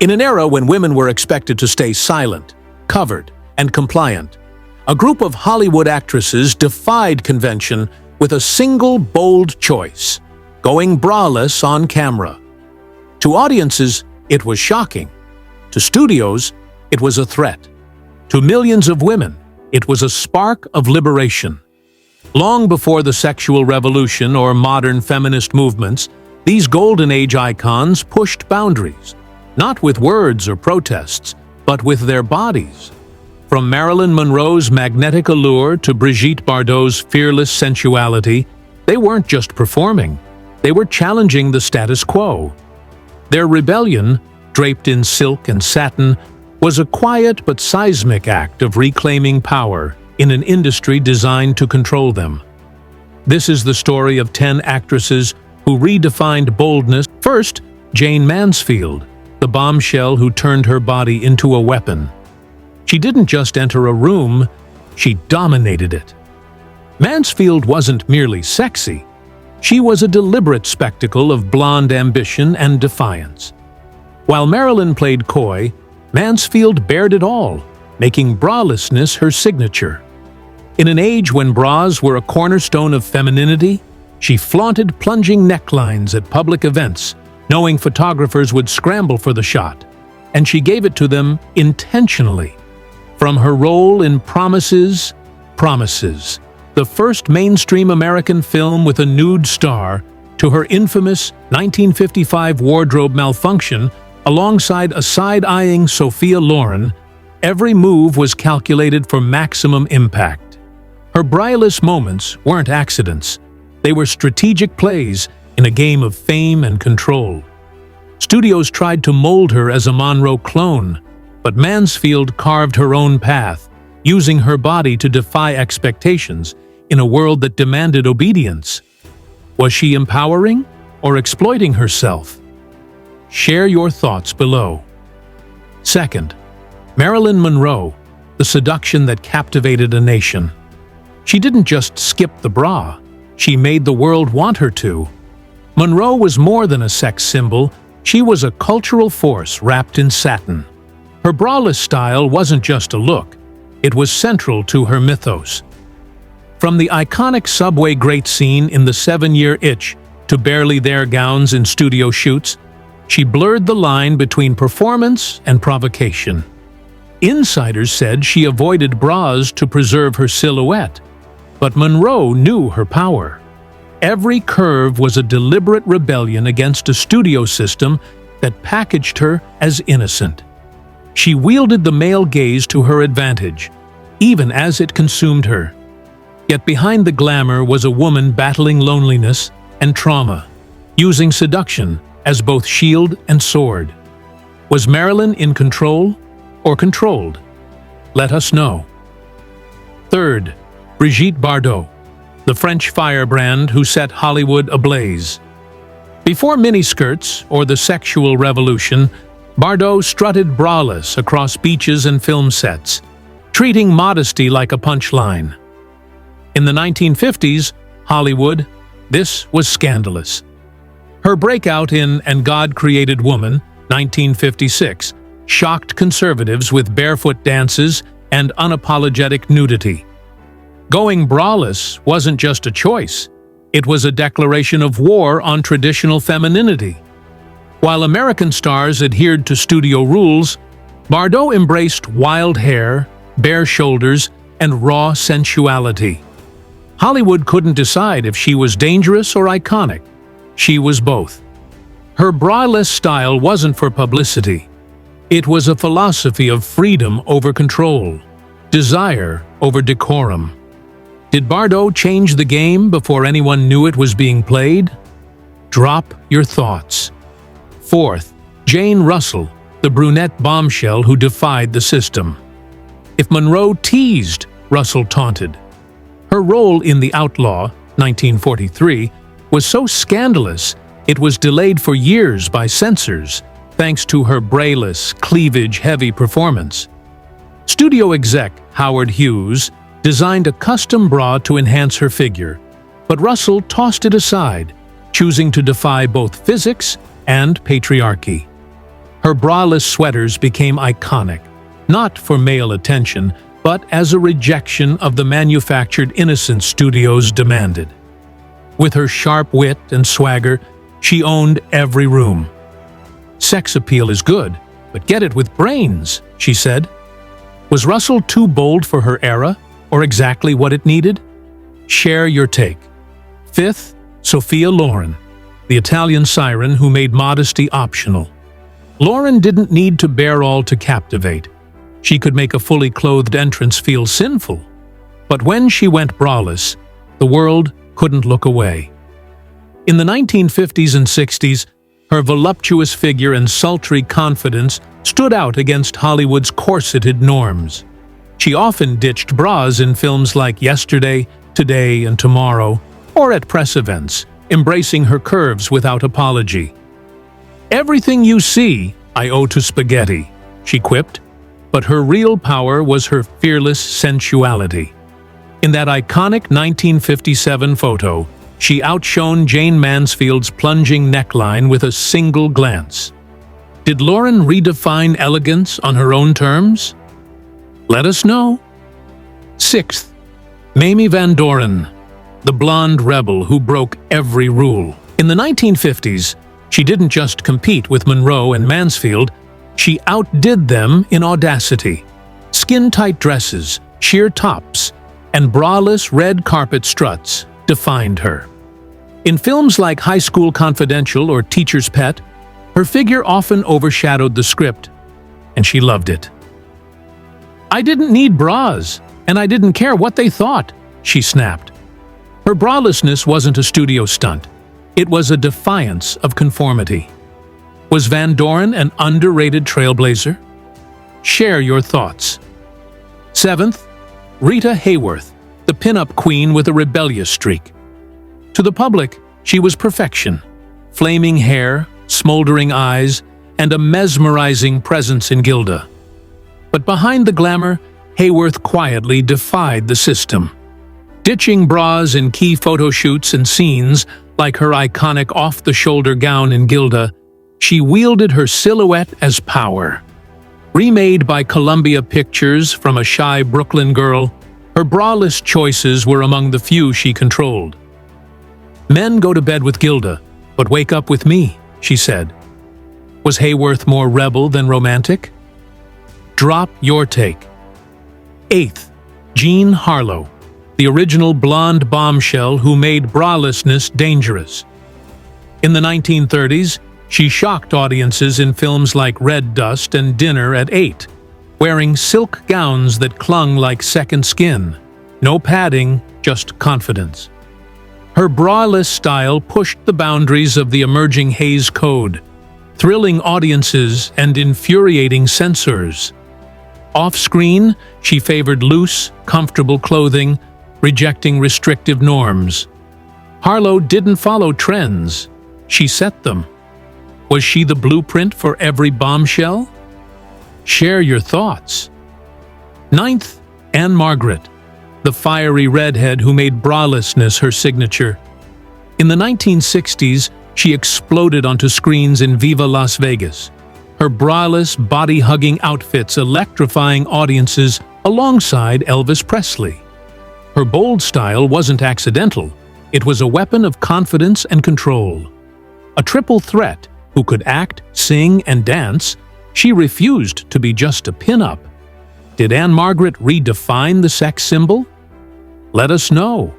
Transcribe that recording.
In an era when women were expected to stay silent, covered, and compliant, a group of Hollywood actresses defied convention with a single bold choice: going braless on camera. To audiences, it was shocking. To studios, it was a threat. To millions of women, it was a spark of liberation. Long before the sexual revolution or modern feminist movements, these Golden Age icons pushed boundaries, not with words or protests, but with their bodies. From Marilyn Monroe's magnetic allure to Brigitte Bardot's fearless sensuality, they weren't just performing, they were challenging the status quo. Their rebellion, draped in silk and satin, was a quiet but seismic act of reclaiming power in an industry designed to control them. This is the story of 10 actresses who redefined boldness. First, Jane Mansfield, the bombshell who turned her body into a weapon. She didn't just enter a room, she dominated it. Mansfield wasn't merely sexy. She was a deliberate spectacle of blonde ambition and defiance. While Marilyn played coy, Mansfield bared it all, making bralessness her signature. In an age when bras were a cornerstone of femininity, she flaunted plunging necklines at public events, knowing photographers would scramble for the shot, and she gave it to them intentionally. From her role in Promises, the first mainstream American film with a nude star, to her infamous 1955 wardrobe malfunction alongside a side-eyeing Sophia Loren, every move was calculated for maximum impact. Her braless moments weren't accidents. They were strategic plays in a game of fame and control. Studios tried to mold her as a Monroe clone, but Mansfield carved her own path, using her body to defy expectations in a world that demanded obedience. Was she empowering or exploiting herself? Share your thoughts below. Second, Marilyn Monroe, the seduction that captivated a nation. She didn't just skip the bra, she made the world want her to. Monroe was more than a sex symbol, she was a cultural force wrapped in satin. Her braless style wasn't just a look, it was central to her mythos. From the iconic subway grate scene in The 7-Year Itch to barely there gowns in studio shoots, she blurred the line between performance and provocation. Insiders said she avoided bras to preserve her silhouette, but Monroe knew her power. Every curve was a deliberate rebellion against a studio system that packaged her as innocent. She wielded the male gaze to her advantage, even as it consumed her. Yet behind the glamour was a woman battling loneliness and trauma, using seduction as both shield and sword. Was Marilyn in control or controlled? Let us know. Third, Brigitte Bardot, the French firebrand who set Hollywood ablaze. Before miniskirts or the sexual revolution, Bardot strutted braless across beaches and film sets, treating modesty like a punchline. In the 1950s, Hollywood, this was scandalous. Her breakout in And God Created Woman, 1956, shocked conservatives with barefoot dances and unapologetic nudity. Going braless wasn't just a choice, it was a declaration of war on traditional femininity. While American stars adhered to studio rules, Bardot embraced wild hair, bare shoulders, and raw sensuality. Hollywood couldn't decide if she was dangerous or iconic. She was both. Her braless style wasn't for publicity. It was a philosophy of freedom over control, desire over decorum. Did Bardot change the game before anyone knew it was being played? Drop your thoughts. Fourth, Jane Russell, the brunette bombshell who defied the system. If Monroe teased, Russell taunted. Her role in The Outlaw, 1943, was so scandalous it was delayed for years by censors, thanks to her braless, cleavage-heavy performance. Studio exec Howard Hughes designed a custom bra to enhance her figure, but Russell tossed it aside, choosing to defy both physics and patriarchy. Her braless sweaters became iconic, not for male attention, but as a rejection of the manufactured innocence studios demanded. With her sharp wit and swagger, she owned every room. "Sex appeal is good, but get it with brains," she said. Was Russell too bold for her era, or exactly what it needed? Share your take. Fifth, Sophia Loren, the Italian siren who made modesty optional. Loren didn't need to bare all to captivate. She could make a fully clothed entrance feel sinful. But when she went braless, the world couldn't look away. In the 1950s and 60s, her voluptuous figure and sultry confidence stood out against Hollywood's corseted norms. She often ditched bras in films like Yesterday, Today, and Tomorrow, or at press events, embracing her curves without apology. "Everything you see, I owe to spaghetti," she quipped, but her real power was her fearless sensuality. In that iconic 1957 photo, she outshone Jane Mansfield's plunging neckline with a single glance. Did Loren redefine elegance on her own terms? Let us know. Sixth, Mamie Van Doren, the blonde rebel who broke every rule. In the 1950s, she didn't just compete with Monroe and Mansfield, she outdid them in audacity. Skin-tight dresses, sheer tops, and braless red carpet struts defined her. In films like High School Confidential or Teacher's Pet, her figure often overshadowed the script, and she loved it. "I didn't need bras, and I didn't care what they thought," she snapped. Her bralessness wasn't a studio stunt. It was a defiance of conformity. Was Van Doren an underrated trailblazer? Share your thoughts. Seventh, Rita Hayworth, the pinup queen with a rebellious streak. To the public, she was perfection. Flaming hair, smoldering eyes, and a mesmerizing presence in Gilda. But behind the glamour, Hayworth quietly defied the system. Ditching bras in key photo shoots and scenes, like her iconic off-the-shoulder gown in Gilda, she wielded her silhouette as power. Remade by Columbia Pictures from a shy Brooklyn girl, her braless choices were among the few she controlled. "Men go to bed with Gilda, but wake up with me," she said. Was Hayworth more rebel than romantic? Drop your take. Eighth, Jean Harlow, the original blonde bombshell who made bralessness dangerous. In the 1930s, she shocked audiences in films like Red Dust and Dinner at 8, wearing silk gowns that clung like second skin. No padding, just confidence. Her braless style pushed the boundaries of the emerging Hays Code, thrilling audiences and infuriating censors. Off-screen, she favored loose, comfortable clothing, rejecting restrictive norms. Harlow didn't follow trends, she set them. Was she the blueprint for every bombshell? Share your thoughts. Ninth, Anne Margaret, the fiery redhead who made bralessness her signature. In the 1960s, she exploded onto screens in Viva Las Vegas, her braless, body-hugging outfits electrifying audiences alongside Elvis Presley. Her bold style wasn't accidental, it was a weapon of confidence and control. A triple threat who could act, sing, and dance, she refused to be just a pin-up. Did Anne Margaret redefine the sex symbol? Let us know.